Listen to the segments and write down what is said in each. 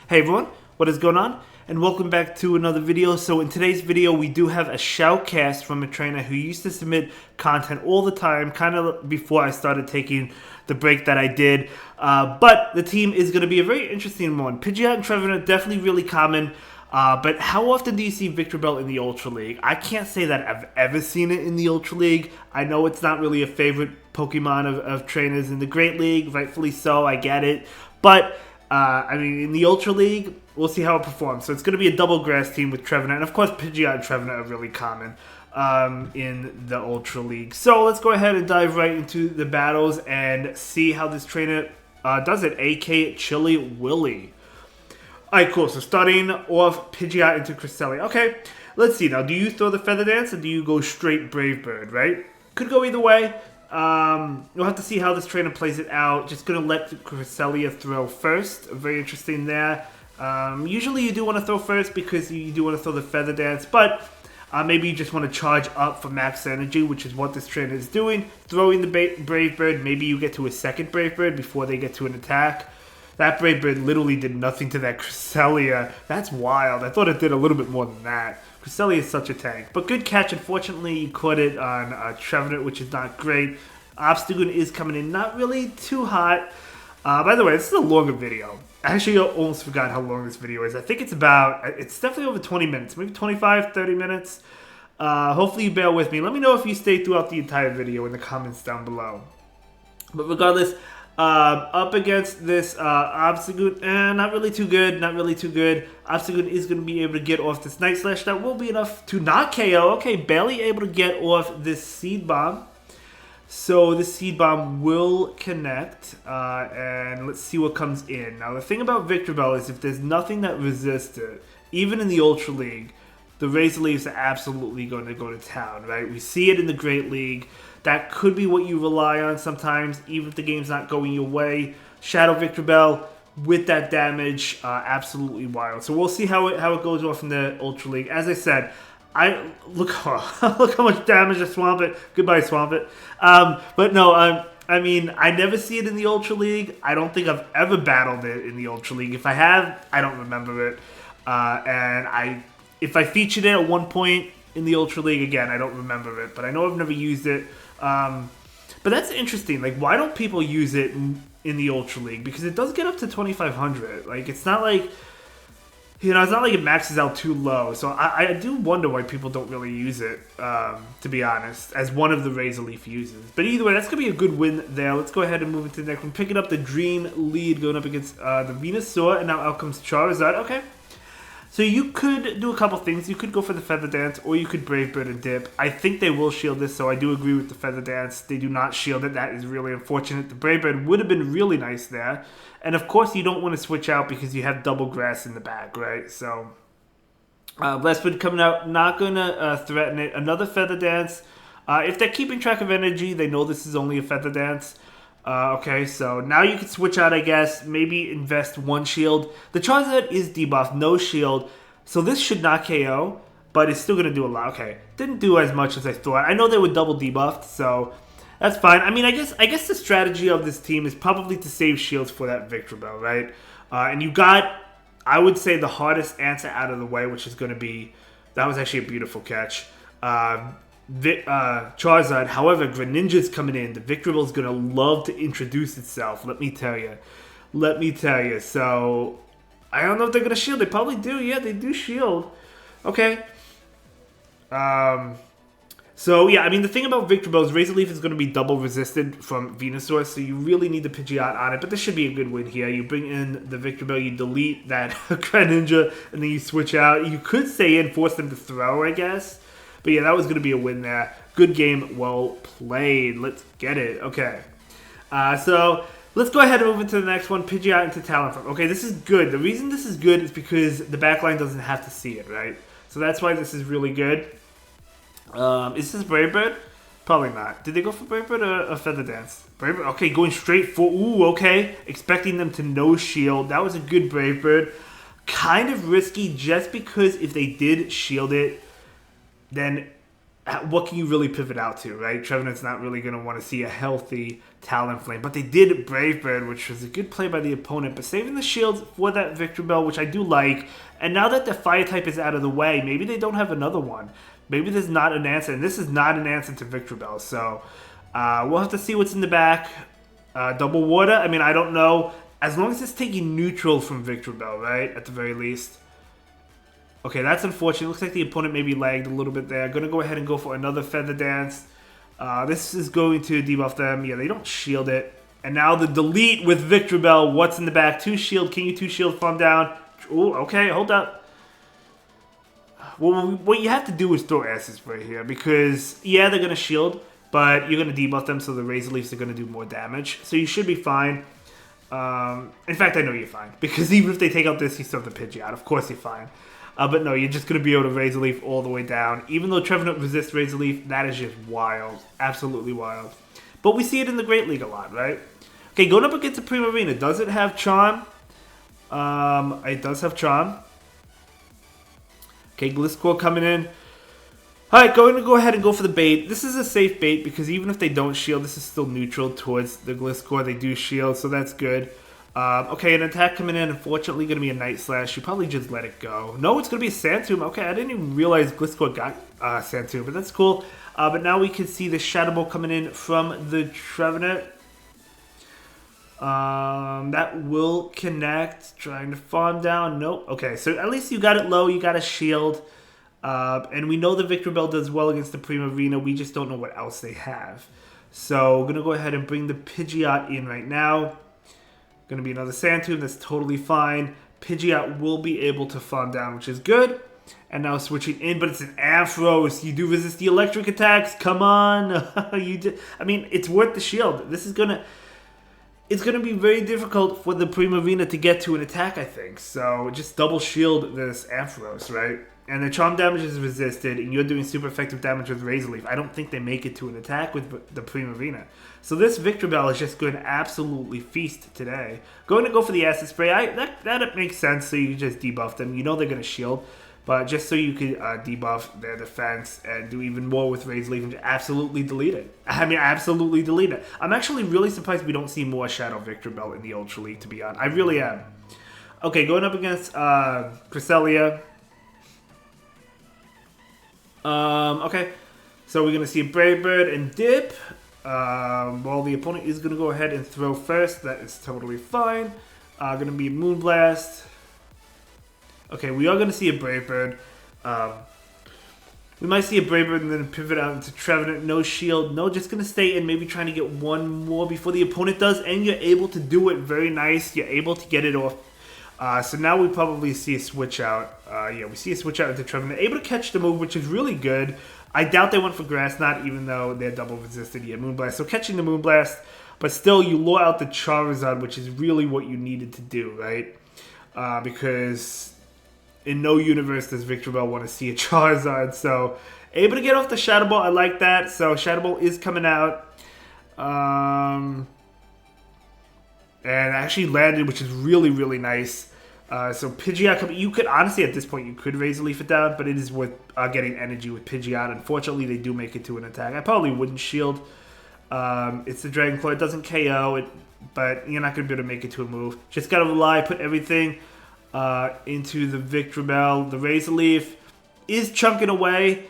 Hey everyone, what is going on? And welcome back to another video. So in today's video, we do have a shoutcast from a trainer who used to submit content all the time, kind of before I started taking the break that I did. But the team is going to be a very interesting one. Pidgeot and Trevenant are definitely really common. But how often do you see Victreebel in the Ultra League? I can't say that I've ever seen it in the Ultra League. I know it's not really a favorite Pokemon of trainers in the Great League, rightfully so, I get it. But I mean, in the Ultra League, we'll see how it performs. So it's going to be a double grass team with Trevenant. And of course, Pidgeot and Trevenant are really common in the Ultra League. So let's go ahead and dive right into the battles and see how this trainer does it. AK Chili Willy. Alright, cool. So starting off Pidgeot into Cresselia. Okay, let's see now. Do you throw the Feather Dance or do you go straight Brave Bird, right? Could go either way. You'll have to see how this trainer plays it out. Just going to let Cresselia throw first. Very interesting there. Usually you do want to throw first because you do want to throw the Feather Dance, but maybe you just want to charge up for max energy, which is what this trainer is doing. Throwing the Brave Bird, maybe you get to a second Brave Bird before they get to an attack. That Brave Bird literally did nothing to that Cresselia. That's wild. I thought it did a little bit more than that. Cresselia is such a tank. But good catch. Unfortunately, you caught it on Trevenant, which is not great. Obstagoon is coming in not really too hot. By the way, this is a longer video. I actually almost forgot how long this video is. I think it's definitely over 20 minutes. Maybe 25, 30 minutes. Hopefully you bear with me. Let me know if you stay throughout the entire video in the comments down below. But regardless, up against this Obstagoon, not really too good, not really too good. Obstagoon is going to be able to get off this Night Slash. That will be enough to not KO. Okay, barely able to get off this Seed Bomb. So the Seed Bomb will connect, and let's see what comes in. Now the thing about Victreebel is if there's nothing that resists it, even in the Ultra League, the Razor Leaves are absolutely going to go to town, right? We see it in the Great League. That could be what you rely on sometimes, even if the game's not going your way. Shadow Victreebel with that damage, absolutely wild. So we'll see how it goes off in the Ultra League. As I said, look how much damage to Swampert. Goodbye, Swampert. But no, I mean, I never see it in the Ultra League. I don't think I've ever battled it in the Ultra League. If I have, I don't remember it. If I featured it at one point in the Ultra League, again, I don't remember it. But I know I've never used it. But that's interesting. Like, why don't people use it in the Ultra League? Because it does get up to 2,500. Like, it's not like, you know, it's not like it maxes out too low. So I do wonder why people don't really use it, to be honest, as one of the Razor Leaf uses. But either way, that's going to be a good win there. Let's go ahead and move into the next one. Picking up the Dream lead, going up against the Venusaur, and now out comes Charizard. Okay. So you could do a couple things. You could go for the Feather Dance, or you could Brave Bird and dip. I think they will shield this, so I do agree with the Feather Dance. They do not shield it. That is really unfortunate. The Brave Bird would have been really nice there. And of course, you don't want to switch out because you have double grass in the back, right? So, Blastbird coming out, not going to threaten it. Another Feather Dance. If they're keeping track of energy, they know this is only a Feather Dance. Okay, so now you can switch out, I guess. Maybe invest one shield. The Charizard is debuffed, no shield. So this should not KO, but it's still going to do a lot. Okay, didn't do as much as I thought. I know they were double debuffed, so that's fine. I mean, I guess the strategy of this team is probably to save shields for that Victreebel, right? And you got, I would say, the hardest answer out of the way, which is going to be, that was actually a beautiful catch. Charizard. However, Greninja's coming in. The Victreebel's going to love to introduce itself. Let me tell you. So, I don't know if they're going to shield. They probably do. Yeah, they do shield. Okay. So, yeah, I mean, the thing about Victreebel is Razor Leaf is going to be double resisted from Venusaur, so you really need the Pidgeot on it, but this should be a good win here. You bring in the Victreebel, you delete that Greninja, and then you switch out. You could stay in, force them to throw, I guess. But yeah, that was going to be a win there. Good game, well played. Let's get it. Okay. So let's go ahead and move into the next one. Pidgeot into Talonflame. Okay, this is good. The reason this is good is because the backline doesn't have to see it, right? So that's why this is really good. Is this Brave Bird? Probably not. Did they go for Brave Bird or Feather Dance? Brave Bird. Okay, going straight for... Ooh, okay. Expecting them to no shield. That was a good Brave Bird. Kind of risky just because if they did shield it, then what can you really pivot out to, right? Trevenant's not really going to want to see a healthy Talonflame. But they did Brave Bird, which was a good play by the opponent. But saving the shields for that Victreebel, which I do like. And now that the Fire type is out of the way, maybe they don't have another one. Maybe there's not an answer. And this is not an answer to Victreebel. So we'll have to see what's in the back. Double Water, I mean, I don't know. As long as it's taking neutral from Victreebel, right? At the very least. Okay, that's unfortunate. Looks like the opponent maybe lagged a little bit there. Going to go ahead and go for another Feather Dance. This is going to debuff them. Yeah, they don't shield it. And now the delete with Victreebel. What's in the back? 2 shield. Can you 2 shield farm down? Oh, okay, hold up. Well, what you have to do is throw Acid Spray here. Because, yeah, they're going to shield. But you're going to debuff them, so the Razor Leafs are going to do more damage. So you should be fine. In fact, I know you're fine. Because even if they take out this, you still have the Pidgeot. Of course you're fine. But no, you're just going to be able to Razor Leaf all the way down. Even though Trevenant resists Razor Leaf, that is just wild. Absolutely wild. But we see it in the Great League a lot, right? Okay, going up against the Primarina. Does it have Charm? It does have Charm. Okay, Gliscor coming in. Alright, going to go ahead and go for the bait. This is a safe bait because even if they don't shield, this is still neutral towards the Gliscor. They do shield, so that's good. Okay, an attack coming in, unfortunately going to be a Night Slash. You probably just let it go. No, it's going to be a Sandtomb. Okay, I didn't even realize Gliscor got Sandtomb, but that's cool. But now we can see the Shadow Ball coming in from the Trevenant. That will connect. Trying to farm down. Nope. Okay, so at least you got it low. You got a shield. And we know the Victreebel does well against the Primarina. We just don't know what else they have. So we're going to go ahead and bring the Pidgeot in right now. Going to be another Sandtomb. That's totally fine. Pidgeot will be able to farm down, which is good. And now switching in, but it's an Ampharos. You do resist the electric attacks. Come on. I mean, it's worth the shield. This is going to... It's going to be very difficult for the Primarina to get to an attack, I think. So just double shield this Ampharos, right? And the Charm damage is resisted, and you're doing super effective damage with Razor Leaf. I don't think they make it to an attack with the Primarina. So this Victreebel is just going to absolutely feast today. Going to go for the Acid Spray. That makes sense, so you just debuff them. You know they're going to shield, but just so you can debuff their defense and do even more with Razor Leaf and absolutely delete it. I mean, absolutely delete it. I'm actually really surprised we don't see more Shadow Victreebel in the Ultra League, to be honest. I really am. Okay, going up against Cresselia. Okay, so we're going to see a Brave Bird and Dip. Well, the opponent is going to go ahead and throw first. That is totally fine. Going to be Moonblast. Okay, we are going to see a Brave Bird. We might see a Brave Bird and then pivot out into Trevenant. No shield. No, just going to stay in. Maybe trying to get one more before the opponent does. And you're able to do it. Very nice. You're able to get it off. So now we probably see a switch out. Yeah, we see a switch out into Trevenant. Able to catch the move, which is really good. I doubt they went for Grass Knot, even though they're double resisted. Yeah, Moonblast. So catching the Moonblast, but still you lure out the Charizard, which is really what you needed to do, right? Because in no universe does Victreebel want to see a Charizard. So able to get off the Shadow Ball. I like that. So Shadow Ball is coming out. And actually landed, which is really, really nice. So Pidgeot, you could honestly at this point you could Razor Leaf it down, but it is worth getting energy with Pidgeot. Unfortunately, they do make it to an attack. I probably wouldn't shield. It's the Dragon Claw. It doesn't KO it, but you're not going to be able to make it to a move. Just got to rely, put everything into the Victreebel. The Razor Leaf is chunking away.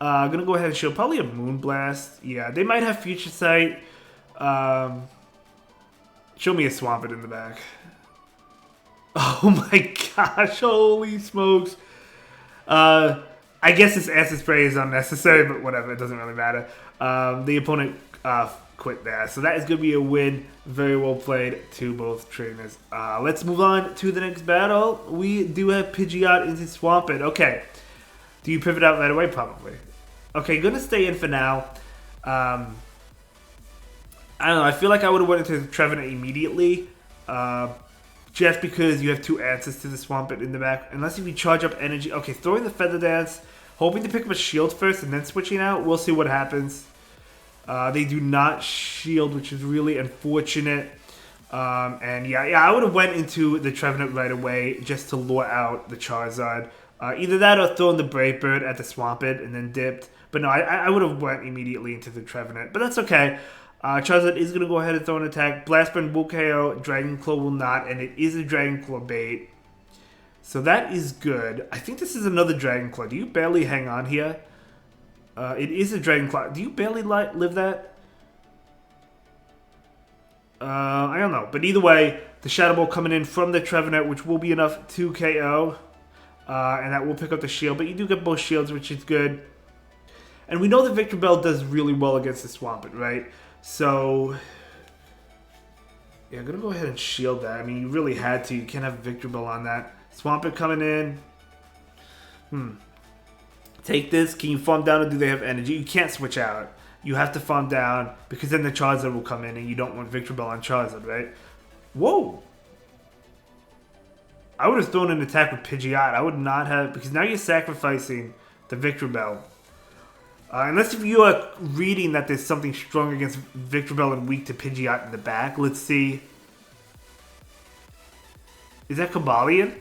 Going to go ahead and shield probably a Moonblast. Yeah, they might have Future Sight. Show me a Swampert in the back. Oh my gosh, holy smokes. I guess this Acid Spray is unnecessary, but whatever, it doesn't really matter. The opponent quit there, so that is going to be a win. Very well played to both trainers. Let's move on to the next battle. We do have Pidgeot into Swampert. Okay, do you pivot out right away? Probably. Okay, going to stay in for now. I don't know, I feel like I would have went into Trevenant immediately. Just because you have 2 answers to the Swampert in the back. Unless if you charge up energy. Okay, throwing the Feather Dance. Hoping to pick up a shield first and then switching out. We'll see what happens. They do not shield, which is really unfortunate. And yeah, I would have went into the Trevenant right away just to lure out the Charizard. Either that or throwing the Brave Bird at the Swampert and then dipped. But no, I would have went immediately into the Trevenant. But that's okay. Charizard is going to go ahead and throw an attack. Blast Burn will KO. Dragon Claw will not. And it is a Dragon Claw bait. So that is good. I think this is another Dragon Claw. Do you barely hang on here? It is a Dragon Claw. Do you barely live that? I don't know. But either way, the Shadow Ball coming in from the Trevenant, which will be enough to KO. And that will pick up the shield. But you do get both shields, which is good. And we know that Victreebel does really well against the Swampert, right? So, yeah, I'm going to go ahead and shield that. I mean, you really had to. You can't have Victreebel on that. Swampert coming in. Take this. Can you farm down or do they have energy? You can't switch out. You have to farm down because then the Charizard will come in and you don't want Victreebel on Charizard, right? Whoa! I would have thrown an attack with Pidgeot. I would not have, because now you're sacrificing the Victreebel. Unless if you are reading that there's something strong against Victreebel and weak to Pidgeot in the back. Let's see. Is that Cobalion?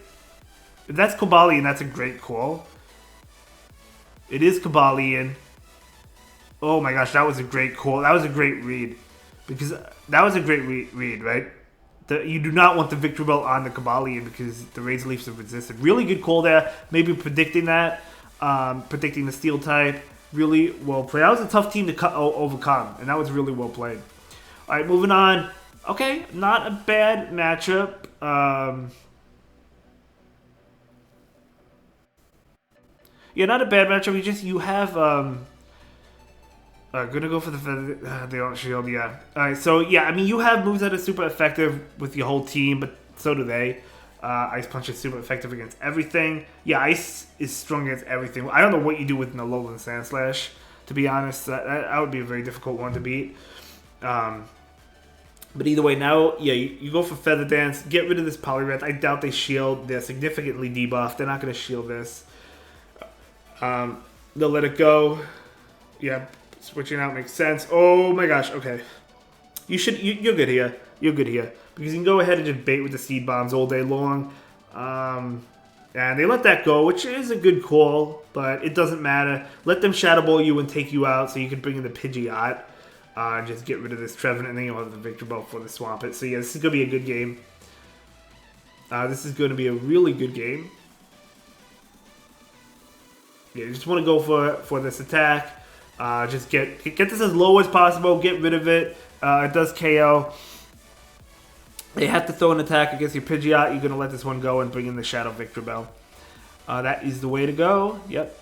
If that's Cobalion, that's a great call. It is Cobalion. Oh my gosh, that was a great call. That was a great read. Because that was a great read, right? You do not want the Victreebel on the Cobalion because the Razor Leafs are resisted. Really good call there. Maybe predicting that. Predicting the Steel type. Really well played. That was a tough team to overcome. And that was really well played. Alright, moving on. Okay, not a bad matchup. Yeah, not a bad matchup. You have... gonna go for the they don't shield, yeah. Alright, so yeah, I mean you have moves that are super effective with your whole team, but so do they. Ice Punch is super effective against everything. Yeah, Ice is strong against everything. I don't know what you do with Alolan Sandslash, to be honest. That would be a very difficult one to beat. But either way, now, yeah, you go for Feather Dance, get rid of this Poliwrath. I doubt they shield. They're significantly debuffed. They're not going to shield this. They'll let it go. Yeah, switching out makes sense. Oh my gosh, okay. You're good here. You're good here. Because you can go ahead and just bait with the Seed Bombs all day long. And they let that go, which is a good call, but it doesn't matter. Let them Shadow Ball you and take you out so you can bring in the Pidgeot. Just get rid of this Trevenant, and then you'll have the Victreebel for the Swampert. So yeah, this is going to be a good game. This is going to be a really good game. Yeah, you just want to go for this attack. Just get this as low as possible. Get rid of it. It does KO. They have to throw an attack against your Pidgeot. You're going to let this one go and bring in the Shadow Victreebel. That is the way to go. Yep.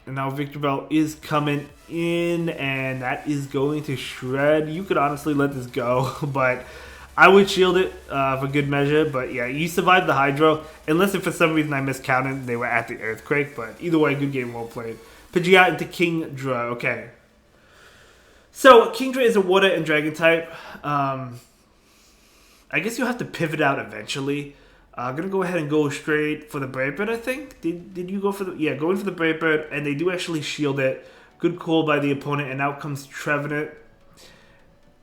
And now Victreebel is coming in, and that is going to shred. You could honestly let this go, but I would shield it for good measure. But yeah, you survived the Hydro, unless if for some reason I miscounted, they were at the Earthquake. But either way, good game, well played. Pidgeot into Kingdra. Okay. So Kingdra is a Water and Dragon type. I guess you'll have to pivot out eventually. I'm going to go ahead and go straight for the Brave Bird, I think. Did you go for the... Yeah, going for the Brave Bird, and they do actually shield it. Good call by the opponent, and out comes Trevenant.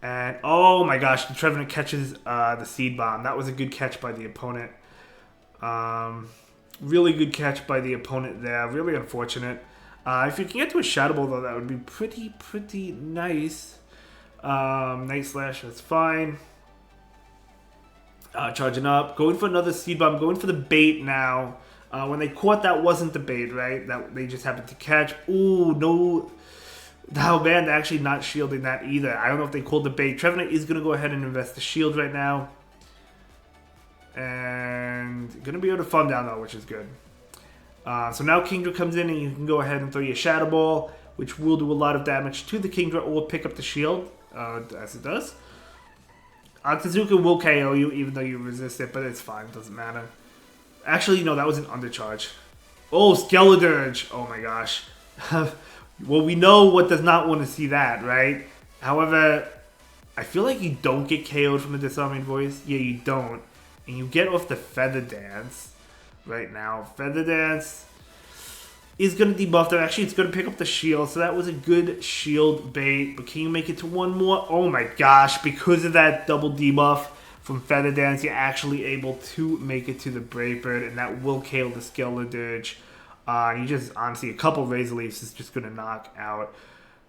And, oh my gosh, the Trevenant catches the Seed Bomb. That was a good catch by the opponent. Really good catch by the opponent there. Really unfortunate. If you can get to a Shadow Ball, though, that would be pretty nice. Night Slash, that's fine. Charging up, going for another Seed Bomb, going for the bait now. When they caught, that wasn't the bait, right? That they just happened to catch. Ooh, no. Oh man, they're actually not shielding that either. I don't know if they called the bait. Trevenant is going to go ahead and invest the shield right now. And going to be able to farm down though, which is good. So now Kingdra comes in and you can go ahead and throw your Shadow Ball, which will do a lot of damage to the Kingdra or pick up the shield, as it does. Tezuka will KO you even though you resist it, but it's fine, it doesn't matter. Actually, no, that was an undercharge. Oh, Skeledirge! Oh my gosh. Well, we know what does not want to see that, right? However, I feel like you don't get KO'd from the Disarming Voice. Yeah, you don't. And you get off the Feather Dance right now. Feather Dance is going to debuff them. Actually, it's going to pick up the shield. So that was a good shield bait. But can you make it to one more? Oh my gosh. Because of that double debuff from Feather Dance, you're actually able to make it to the Brave Bird. And that will KO the Skeledirge. You just, honestly, a couple Razor Leafs is just going to knock out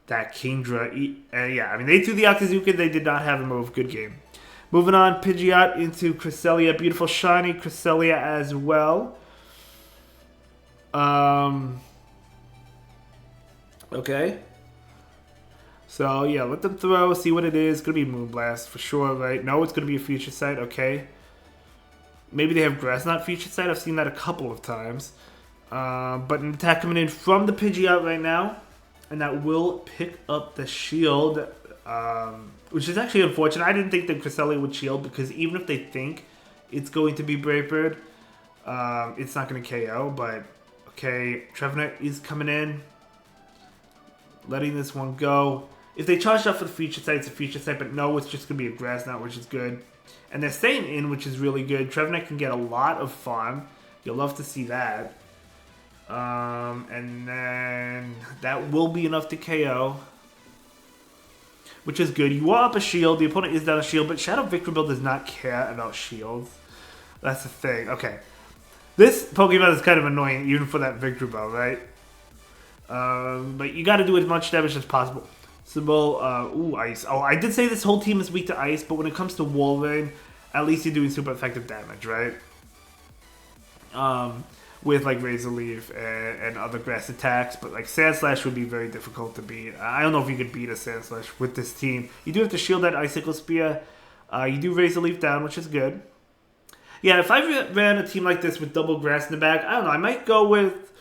that Kingdra. Yeah, I mean, they threw the Akazuka. They did not have a move. Good game. Moving on, Pidgeot into Cresselia. Beautiful shiny Cresselia as well. Okay. So, yeah, let them throw, see what it is. It's going to be Moonblast for sure, right? No, it's going to be a Future Sight. Okay. Maybe they have Grass Knot Future Sight. I've seen that a couple of times. But an attack coming in from the Pidgeot right now. And that will pick up the shield. Which is actually unfortunate. I didn't think that Cresselia would shield, because even if they think it's going to be Brave Bird, it's not going to KO. But, okay, Trevenant is coming in. Letting this one go. If they charged up for the Future Sight, it's a Future Sight. But no, it's just going to be a Grass Knot, which is good. And they're staying in, which is really good. Trevenant can get a lot of farm. You'll love to see that. And then that will be enough to KO. Which is good. You are up a shield. The opponent is down a shield. But Shadow Victreebel does not care about shields. That's the thing. Okay. This Pokemon is kind of annoying, even for that Victreebel, right? But you got to do as much damage as possible. Symbol, ooh, Ice. Oh, I did say this whole team is weak to Ice, but when it comes to Wolverine, at least you're doing super effective damage, right? With like Razor Leaf and other grass attacks, but like Sand Slash would be very difficult to beat. I don't know if you could beat a Sand Slash with this team. You do have to shield that Icicle Spear. You do Razor Leaf down, which is good. Yeah, if I ran a team like this with double grass in the bag, I don't know, I might go with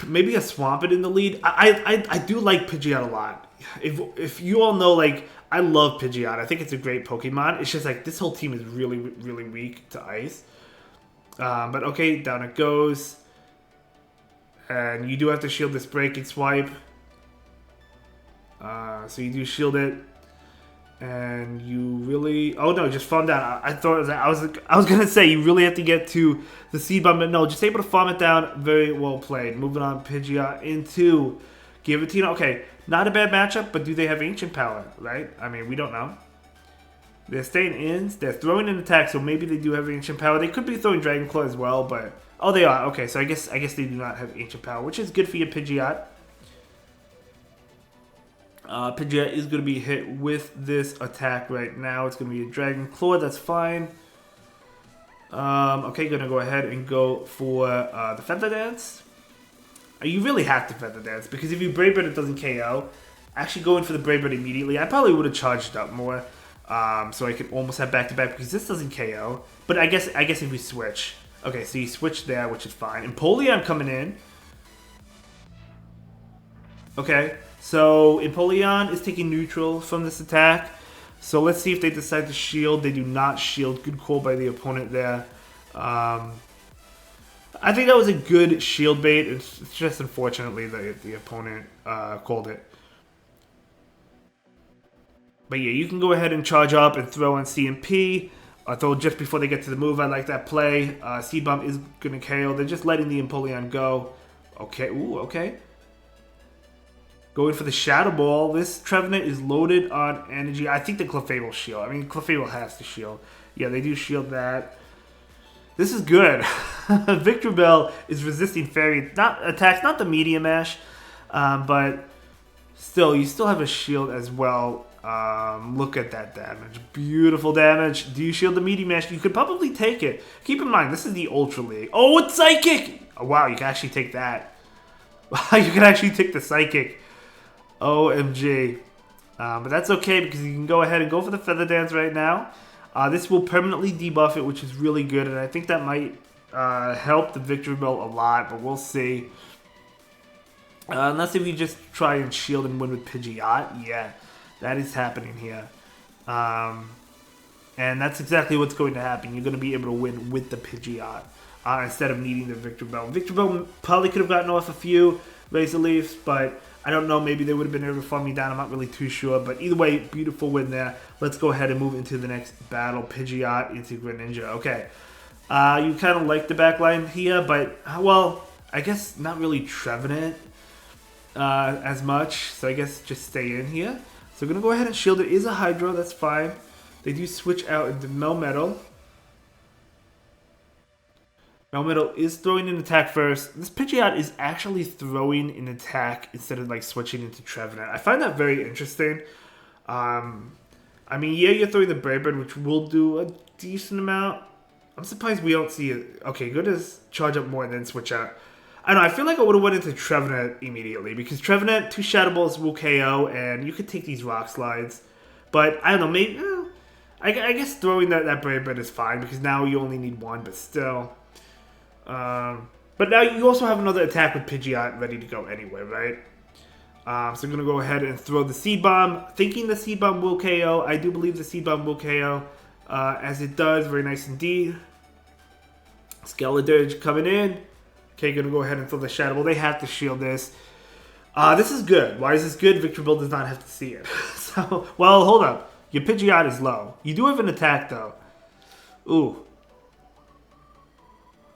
maybe a Swampert in the lead. I do like Pidgeot a lot. If you all know, like, I love Pidgeot. I think it's a great Pokemon. It's just like this whole team is really, really weak to Ice. But okay, down it goes. And you do have to shield this Breaking Swipe. So you do shield it. And you really... Oh no, just farm down. I thought I was gonna say you really have to get to the Seed Bomb, but no, just able to farm it down. Very well played. Moving on, Pidgeot into Giratina. Okay, not a bad matchup, but do they have Ancient Power, right? I mean, we don't know. They're staying in. They're throwing an attack, so maybe they do have Ancient Power. They could be throwing Dragon Claw as well, but... Oh, they are. Okay, so I guess they do not have Ancient Power, which is good for your Pidgeot. Pidgeot is going to be hit with this attack right now. It's going to be a Dragon Claw. That's fine. Okay, going to go ahead and go for the Feather Dance. You really have to Feather Dance, because if you Brave Bird, it doesn't KO. Actually going for the Brave Bird immediately. I probably would have charged up more. So I could almost have back-to-back, because this doesn't KO. But I guess if we switch. Okay, so you switch there, which is fine. And Empoleon coming in. Okay, so Empoleon is taking neutral from this attack. So let's see if they decide to shield. They do not shield. Good call by the opponent there. I think that was a good shield bait. It's just unfortunately that the opponent called it. But yeah, you can go ahead and charge up and throw on CMP. Throw just before they get to the move. I like that play. Seed Bomb is going to KO. They're just letting the Empoleon go. Okay, ooh, okay. Going for the Shadow Ball. This Trevenant is loaded on energy. I think the Clefable shield. I mean, Clefable has to shield. Yeah, they do shield that. This is good. Victreebel is resisting Fairy attacks, not the Medium Mash, but still, you still have a shield as well. Look at that damage. Beautiful damage. Do you shield the Medium Mash? You could probably take it. Keep in mind, this is the Ultra League. Oh, it's Psychic! Oh, wow, you can actually take that. You can actually take the Psychic. OMG. But that's okay, because you can go ahead and go for the Feather Dance right now. This will permanently debuff it, which is really good, and I think that might help the Victreebel a lot, but we'll see. Unless if you just try and shield and win with Pidgeot. Yeah, that is happening here. And that's exactly what's going to happen. You're going to be able to win with the Pidgeot instead of needing the Victreebel. Victreebel probably could have gotten off a few Razor Leafs, but I don't know. Maybe they would have been able to farm me down. I'm not really too sure. But either way, beautiful win there. Let's go ahead and move into the next battle. Pidgeot into Greninja. Okay. You kind of like the backline here, but, well, I guess not really Trevenant as much. So I guess just stay in here. So we're going to go ahead and shield it. It is a Hydro. That's fine. They do switch out into Melmetal. Melmetal is throwing an attack first. This Pidgeot is actually throwing an attack instead of like switching into Trevenant. I find that very interesting. I mean, yeah, you're throwing the Brave Bird, which will do a decent amount. I'm surprised we don't see it. Okay, good as charge up more and then switch out. I don't know, I feel like I would have went into Trevenant immediately because Trevenant, 2 Shadow Balls will KO, and you could take these Rock Slides. But, I don't know, maybe... I guess throwing that Brave Bird is fine because now you only need 1, but still. But now you also have another attack with Pidgeot ready to go anyway, right? So I'm going to go ahead and throw the Seed Bomb, thinking the Seed Bomb will KO. I do believe the Seed Bomb will KO, as it does. Very nice indeed. Skeledirge coming in. Okay, going to go ahead and throw the Shadow Ball. They have to shield this. This is good. Why is this good? Victreebel does not have to see it. So, well, hold up. Your Pidgeot is low. You do have an attack, though. Ooh.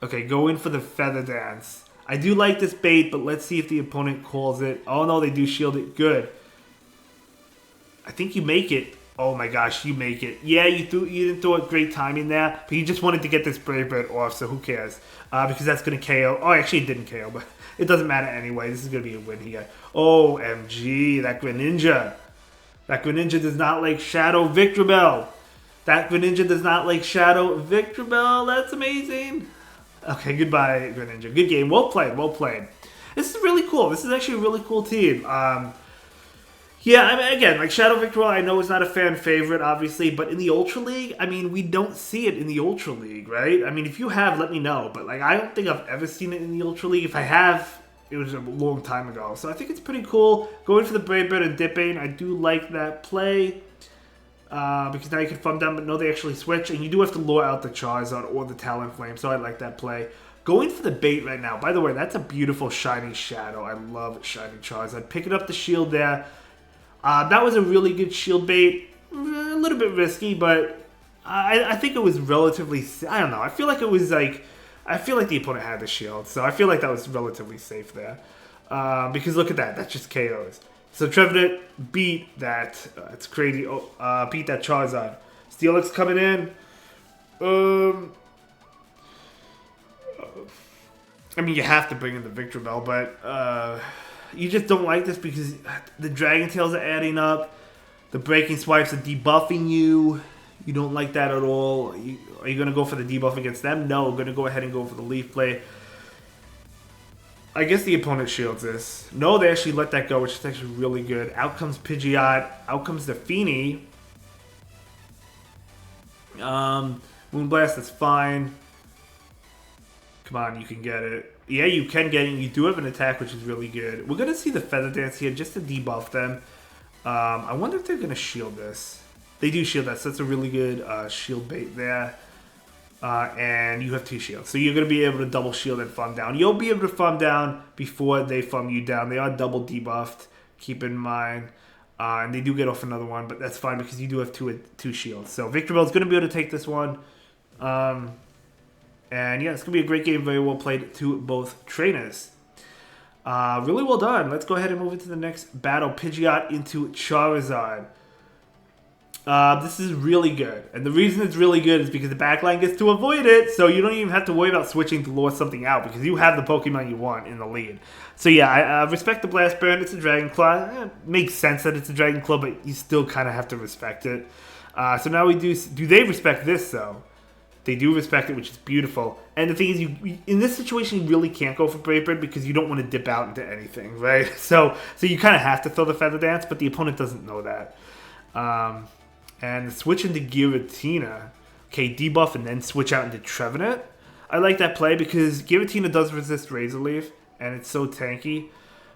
Okay, go in for the Feather Dance. I do like this bait, but let's see if the opponent calls it. Oh, no, they do shield it. Good. I think you make it. Oh, my gosh, you make it. Yeah, you didn't throw it great timing there, but you just wanted to get this Brave Bird off, so who cares? Because that's going to KO. Oh, actually, it didn't KO, but it doesn't matter anyway. This is going to be a win here. OMG, that Greninja. That Greninja does not like Shadow Victreebel. That Greninja does not like Shadow Victreebel. That's amazing. Okay, goodbye, Greninja. Good game. Well played, well played. This is really cool. This is actually a really cool team. Yeah, I mean, again, like Shadow Victreebel, I know is not a fan favorite, obviously, but in the Ultra League, I mean, we don't see it in the Ultra League, right? I mean, if you have, let me know. But, like, I don't think I've ever seen it in the Ultra League. If I have, it was a long time ago. So I think it's pretty cool. Going for the Brave Bird and dipping, I do like that play. Because now you can farm down, but no, they actually switch. And you do have to lure out the Charizard or the Talonflame, so I like that play. Going for the bait right now. By the way, that's a beautiful shiny Shadow. I love shiny Charizard. Picking up the shield there. That was a really good shield bait. A little bit risky, but I think it was relatively... I don't know. I feel like it was like... I feel like the opponent had the shield, so I feel like that was relatively safe there. Because look at that. That's just KOs. So Trevenant beat that. It's crazy. Beat that Charizard. Steelix coming in. I mean, you have to bring in the Victreebel, but you just don't like this because the Dragon Tails are adding up. The Breaking Swipes are debuffing you. You don't like that at all. Are you going to go for the debuff against them? No, I'm going to go ahead and go for the Leaf Play. I guess the opponent shields this. No, they actually let that go, which is actually really good. Out comes Pidgeot. Out comes the Feeny. Moonblast, that's fine. Come on, you can get it. Yeah, you can get it. You do have an attack, which is really good. We're going to see the Feather Dance here just to debuff them. I wonder if they're going to shield this. They do shield that, so that's a really good shield bait there. And you have 2 shields. So you're going to be able to double shield and farm down. You'll be able to farm down before they farm you down. They are double debuffed, keep in mind. And they do get off another one, but that's fine because you do have two shields. So Victreebel is going to be able to take this one. And yeah, it's going to be a great game. Very well played to both trainers. Really well done. Let's go ahead and move into the next battle. Pidgeot into Charizard. This is really good. And the reason it's really good is because the backline gets to avoid it, so you don't even have to worry about switching to lure something out because you have the Pokemon you want in the lead. So yeah, I respect the Blast Burn. It's a Dragon Claw. It makes sense that it's a Dragon Claw, but you still kind of have to respect it. So now we do they respect this, though? They do respect it, which is beautiful. And the thing is, you in this situation, you really can't go for Brave Bird because you don't want to dip out into anything, right? So you kind of have to throw the Feather Dance, but the opponent doesn't know that. And switch into Giratina. Okay, debuff and then switch out into Trevenant. I like that play because Giratina does resist Razor Leaf, and it's so tanky.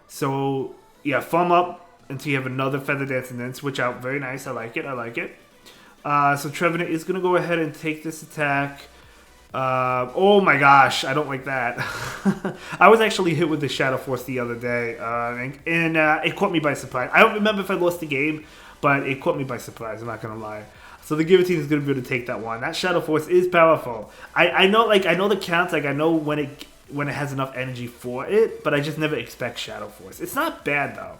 So, yeah, farm up until you have another Feather Dance and then switch out. Very nice. I like it. I like it. So Trevenant is going to go ahead and take this attack. Oh my gosh, I don't like that. I was actually hit with the Shadow Force the other day, and it caught me by surprise. I don't remember if I lost the game, but it caught me by surprise, I'm not going to lie. So the Giratina is going to be able to take that one. That Shadow Force is powerful. I know the counts, I know when it has enough energy for it, but I just never expect Shadow Force. It's not bad, though.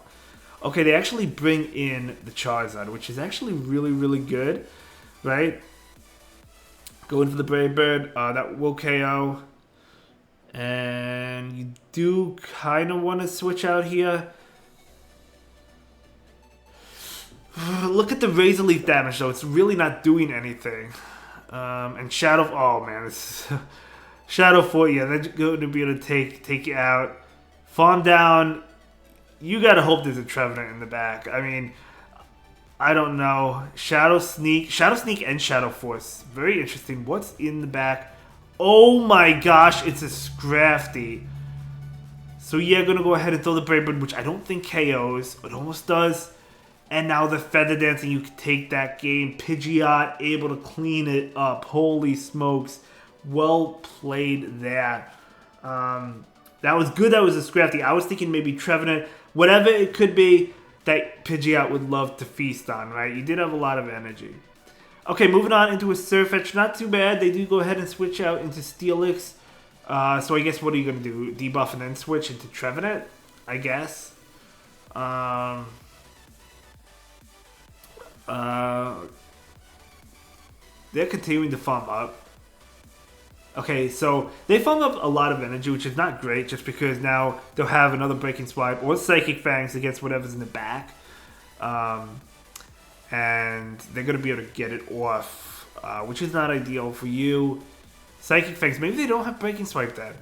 Okay, they actually bring in the Charizard, which is actually really, really good, right? Going for the Brave Bird, that will KO. And you do kind of want to switch out here. Look at the Razor Leaf damage, though. It's really not doing anything. And Shadow... Oh, man. It's Shadow 4, yeah, they're going to be able to take you out. Farm down. You got to hope there's a Trevenant in the back. I mean, I don't know. Shadow Sneak and Shadow Force. Very interesting. What's in the back? Oh, my gosh. It's a Scrafty. So, yeah, going to go ahead and throw the Brave Bird, which I don't think KOs. It almost does. And now the Feather Dancing, you can take that game. Pidgeot able to clean it up. Holy smokes. Well played there. That was good. That was a Scrafty. I was thinking maybe Trevenant. Whatever it could be that Pidgeot would love to feast on, right? You did have a lot of energy. Okay, moving on into a Surfetch. Not too bad. They do go ahead and switch out into Steelix. So I guess what are you going to do? Debuff and then switch into Trevenant? I guess. They're continuing to farm up. Okay, so they farm up a lot of energy, which is not great, just because now they'll have another Breaking Swipe or Psychic Fangs against whatever's in the back. And they're going to be able to get it off, which is not ideal for you. Psychic Fangs, maybe they don't have Breaking Swipe then.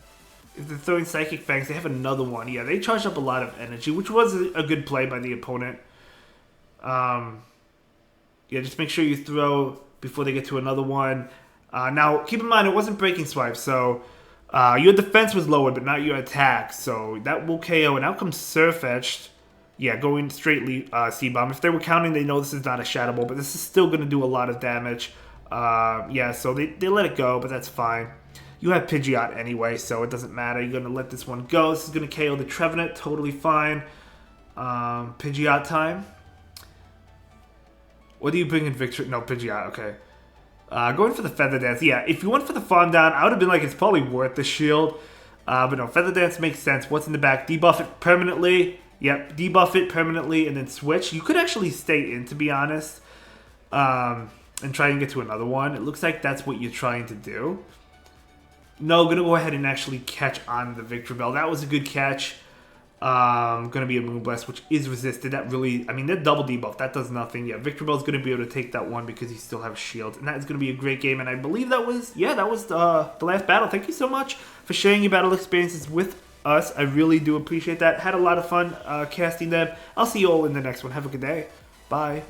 If they're throwing Psychic Fangs, they have another one. Yeah, they charged up a lot of energy, which was a good play by the opponent. Yeah, just make sure you throw before they get to another one. Now, keep in mind, it wasn't Breaking Swipe, so your defense was lowered, but not your attack. So that will KO, and out comes Surfetched. Yeah, going straight C-Bomb. If they were counting, they know this is not a Shadow Ball, but this is still going to do a lot of damage. Yeah, so they let it go, but that's fine. You have Pidgeot anyway, so it doesn't matter. You're going to let this one go. This is going to KO the Trevenant, totally fine. Pidgeot time. What do you bring in Victory? No, Pidgeot, okay. Going for the Feather Dance. Yeah, if you went for the Farm Down, I would have been like, it's probably worth the shield. But no, Feather Dance makes sense. What's in the back? Debuff it permanently. Yep, debuff it permanently and then switch. You could actually stay in, to be honest, and try and get to another one. It looks like that's what you're trying to do. No, going to go ahead and actually catch on the Victreebel. That was a good catch. Going to be a Moonblast, which is resisted. That really, I mean, they're double debuff. That does nothing. Yeah, Victreebel is going to be able to take that one because you still have shield. And that is going to be a great game. And I believe that was, yeah, that was the last battle. Thank you so much for sharing your battle experiences with us. I really do appreciate that. Had a lot of fun casting them. I'll see you all in the next one. Have a good day. Bye.